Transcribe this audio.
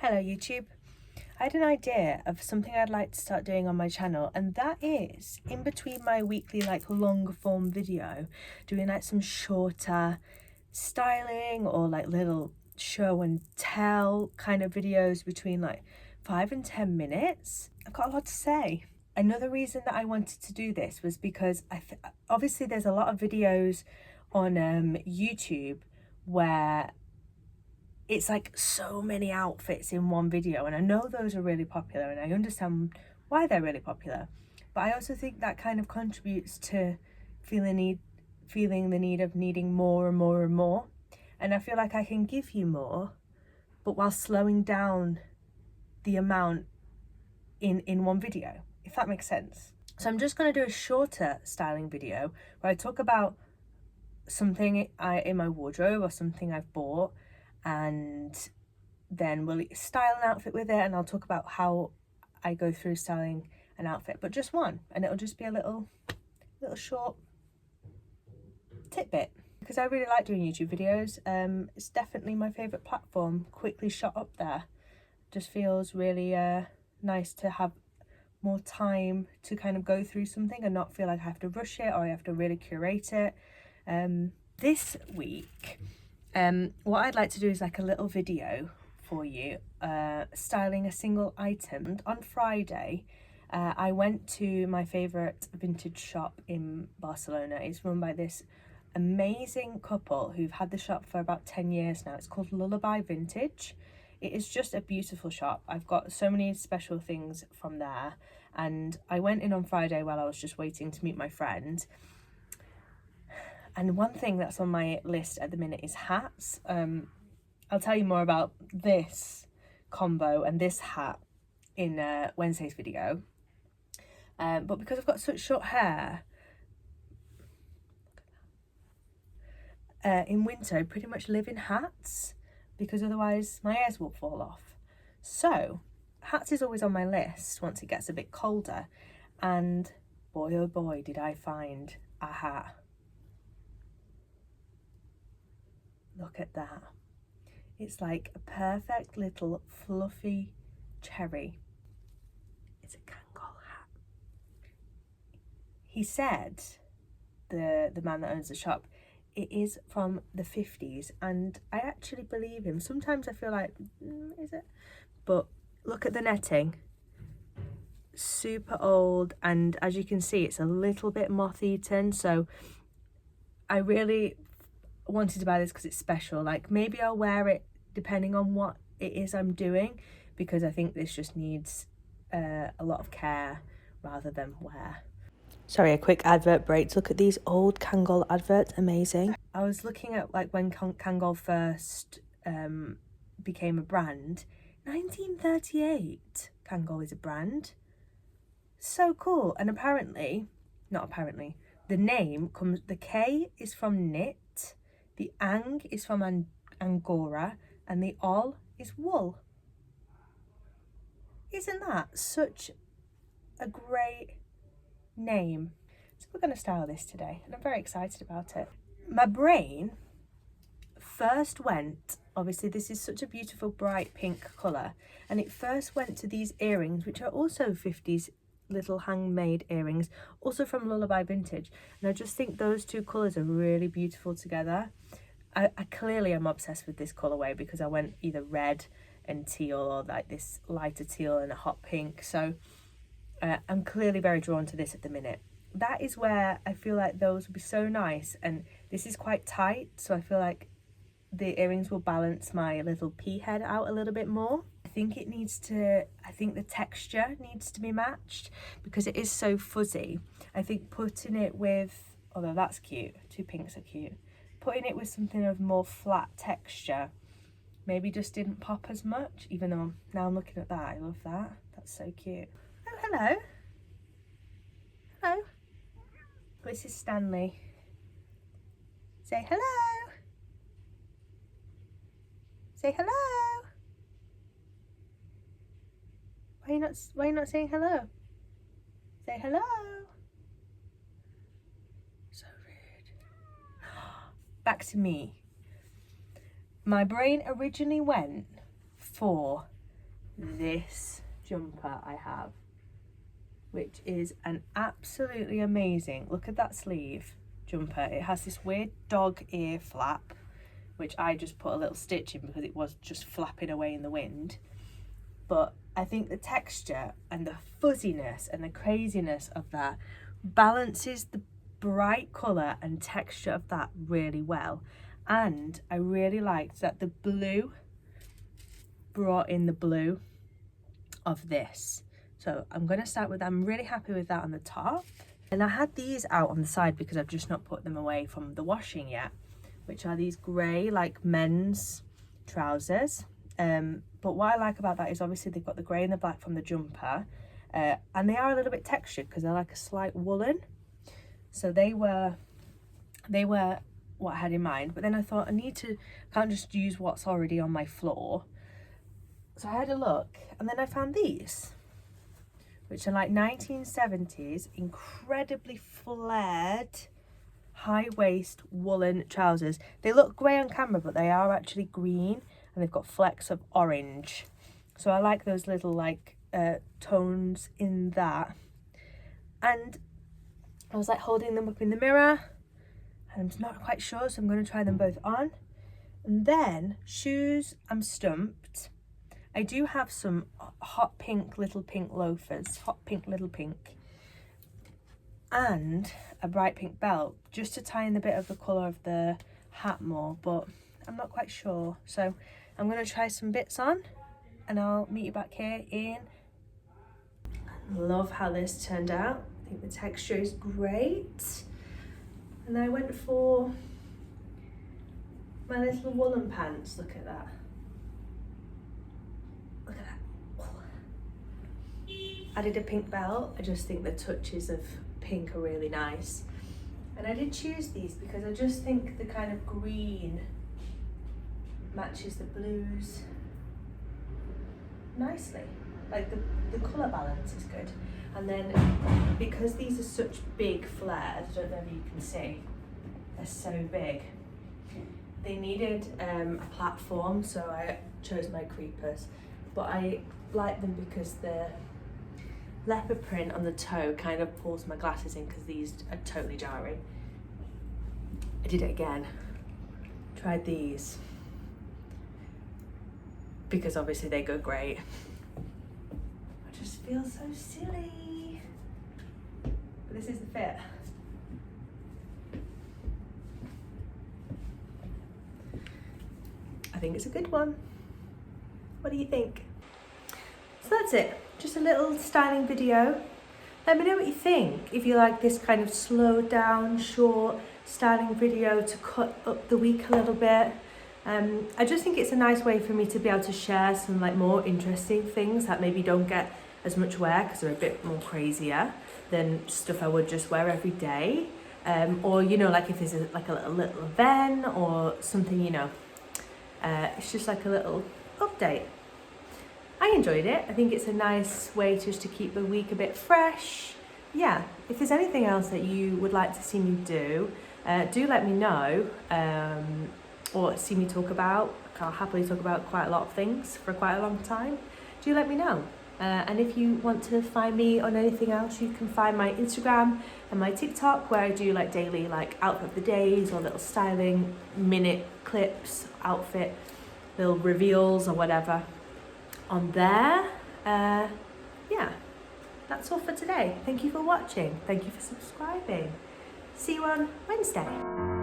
Hello YouTube. I had an idea of something I'd like to start doing on my channel, and that is in between my weekly longer form video, doing some shorter styling or little show and tell kind of videos between 5 and 10 minutes. I've got a lot to say. Another reason that I wanted to do this was because obviously there's a lot of videos on YouTube where it's so many outfits in one video, and I know those are really popular and I understand why they're really popular, but I also think that kind of contributes to feeling the need of needing more and more and more, and I feel like I can give you more but while slowing down the amount in one video, if that makes sense. So I'm just going to do a shorter styling video where I talk about something in my wardrobe or something I've bought, and then we'll style an outfit with it, and I'll talk about how I go through styling an outfit, but just one, and it'll just be a little short tidbit because I really like doing YouTube videos. It's definitely my favorite platform, quickly shot up there. Just feels really nice to have more time to kind of go through something and not feel like I have to rush it or I have to really curate it. This week what I'd like to do is a little video for you styling a single item. On Friday I went to my favorite vintage shop in Barcelona. It's run by this amazing couple who've had the shop for about 10 years now. It's called Lullaby Vintage. It is just a beautiful shop. I've got so many special things from there, and I went in on Friday while I was just waiting to meet my friend. And one thing that's on my list at the minute is hats. I'll tell you more about this combo and this hat in Wednesday's video. But because I've got such short hair, in winter I pretty much live in hats because otherwise my ears will fall off. So hats is always on my list once it gets a bit colder, and boy oh boy did I find a hat. Look at that. It's like a perfect little fluffy cherry. It's a Kangol hat. He said, the man that owns the shop, it is from the 50s, and I actually believe him. Sometimes I feel like, is it? But look at the netting. Super old, and as you can see it's a little bit moth-eaten, so I really wanted to buy this because it's special. Maybe I'll wear it depending on what it is I'm doing, because I think this just needs a lot of care rather than wear. Sorry, a quick advert break. Look at these old Kangol adverts, amazing. I was looking at when Kangol first became a brand. 1938 Kangol is a brand. So cool. And the name comes, the K is from knit, the ang is from Angora, and the ol is wool. Isn't that such a great name? So we're going to style this today, and I'm very excited about it. My brain first went, obviously this is such a beautiful bright pink colour, and it first went to these earrings, which are also 50s little handmade earrings, also from Lullaby Vintage, and I just think those two colours are really beautiful together. I clearly am obsessed with this colourway because I went either red and teal or this lighter teal and a hot pink, so I'm clearly very drawn to this at the minute. That is where I feel like those would be so nice, and this is quite tight, so I feel like the earrings will balance my little pea head out a little bit more. I think the texture needs to be matched because it is so fuzzy. I think putting it with, although that's cute, two pinks are cute, putting it with something of more flat texture maybe just didn't pop as much, even though now I'm looking at that, I love that. That's so cute. Oh, hello. Hello. This is Stanley. Say hello. Say hello. Why are you not saying hello? Say hello. So rude. Back to me. My brain originally went for this jumper I have, which is an absolutely amazing, look at that sleeve jumper. It has this weird dog ear flap, which I just put a little stitch in because it was just flapping away in the wind. But I think the texture and the fuzziness and the craziness of that balances the bright colour and texture of that really well. And I really liked that the blue brought in the blue of this. So I'm going to start with, I'm really happy with that on the top. And I had these out on the side because I've just not put them away from the washing yet, which are these grey like men's trousers. But what I like about that is obviously they've got the grey and the black from the jumper, and they are a little bit textured because they're like a slight woolen. So they were what I had in mind. But then I thought can't just use what's already on my floor. So I had a look, and then I found these, which are like 1970s, incredibly flared, high waist woolen trousers. They look grey on camera, but they are actually green, and they've got flecks of orange. So I like those little like tones in that. And I was like holding them up in the mirror, and I'm not quite sure, so I'm going to try them both on. And then shoes, I'm stumped. I do have some hot pink little pink loafers, hot pink little pink, and a bright pink belt, just to tie in the bit of the colour of the hat more, but I'm not quite sure. So I'm going to try some bits on, and I'll meet you back here in. I love how this turned out. I think the texture is great. And I went for my little woolen pants. Look at that. Look at that. Added a pink belt. I just think the touches of pink are really nice. And I did choose these because I just think the kind of green matches the blues nicely. Like the colour balance is good. And then because these are such big flares, I don't know if you can see, they're so big. They needed a platform, so I chose my creepers. But I like them because the leopard print on the toe kind of pulls my glasses in because these are totally jarring. I did it again. Tried these because obviously they go great. I just feel so silly. But this is the fit. I think it's a good one. What do you think? So that's it, just a little styling video. Let me know what you think. If you like this kind of slowed down, short styling video to cut up the week a little bit. I just think it's a nice way for me to be able to share some like more interesting things that maybe don't get as much wear because they're a bit more crazier than stuff I would just wear every day. Or, you know, like if there's like a little event or something, you know, it's just like a little update. I enjoyed it. I think it's a nice way just to keep the week a bit fresh. Yeah, if there's anything else that you would like to see me do let me know, or see me talk about. I'll happily talk about quite a lot of things for quite a long time. Do let me know. And if you want to find me on anything else, you can find my Instagram and my TikTok, where I do like daily like outfit of the days or little styling minute clips, outfit, little reveals or whatever on there. Yeah, that's all for today. Thank you for watching. Thank you for subscribing. See you on Wednesday.